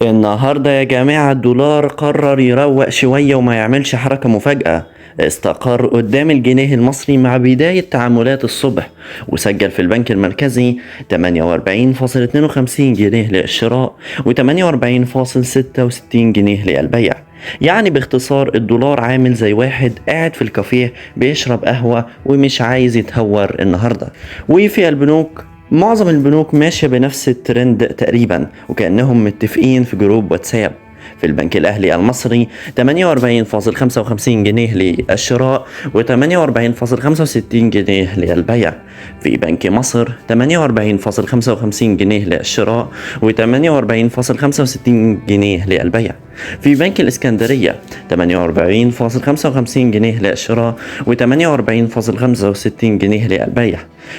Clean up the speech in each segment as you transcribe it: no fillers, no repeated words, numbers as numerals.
النهاردة يا جماعة الدولار قرر يروق شوية وما يعملش حركة مفاجأة. استقر قدام الجنيه المصري مع بداية تعاملات الصبح، وسجل في البنك المركزي 48.52 جنيه للشراء و48.66 جنيه للبيع. يعني باختصار الدولار عامل زي واحد قاعد في الكافيه بيشرب قهوة ومش عايز يتهور النهاردة. وفي البنوك معظم البنوك ماشية بنفس الترند تقريبا، وكأنهم متفقين في جروب واتساب. في البنك الأهلي المصري 48.55 جنيه للشراء و48.65 جنيه للبيع. في بنك مصر 48.55 جنيه للشراء و48.65 جنيه للبيع. في بنك الإسكندرية 48.55 جنيه للشراء و48.65 جنيه للبيع.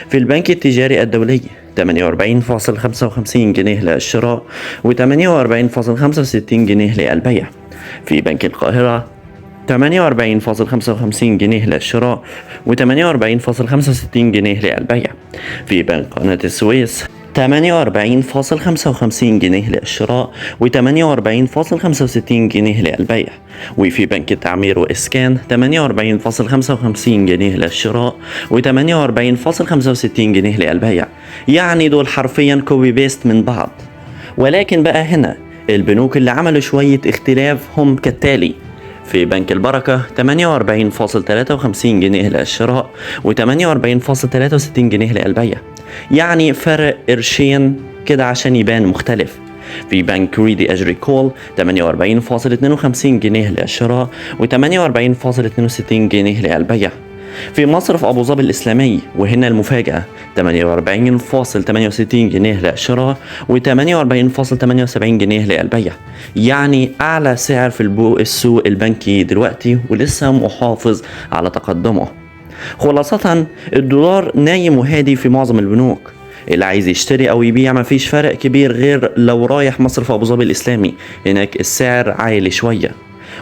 في البنك التجاري الدولي 48.55 جنيه للشراء و48.65 جنيه للبيع. في بنك القاهرة 48.55 جنيه للشراء و48.65 جنيه للبيع. في بنك قناة السويس 48.55 جنيه للشراء و48.65 جنيه للبيع. وفي بنك التعمير وإسكان 48.55 جنيه للشراء و48.65 جنيه للبيع. يعني دول حرفيا كوبي بيست من بعض. ولكن بقى هنا البنوك اللي عملوا شوية اختلاف هم كالتالي: في بنك البركة 48.53 جنيه للشراء و48.63 جنيه للبيع. يعني فرق قرشين كده عشان يبان مختلف. في بنك ريدي أجريكول 48.52 جنيه للشراء و48.62 جنيه للبيع. في مصرف أبو ظبي الإسلامي، وهنا المفاجأة، 48.68 جنيه للشراء و48.78 جنيه للبيع. يعني أعلى سعر في السوق البنكي دلوقتي، ولسه محافظ على تقدمه. خلاصة الدولار نايم وهادي في معظم البنوك. اللي عايز يشتري او يبيع مفيش فرق كبير، غير لو رايح مصرف ابو ظبي الاسلامي، هناك السعر عالي شوية.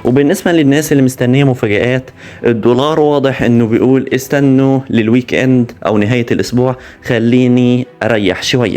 وبالنسبة للناس اللي مستنية مفاجآت، الدولار واضح انه بيقول استنوا للويك اند او نهاية الاسبوع، خليني اريح شوية.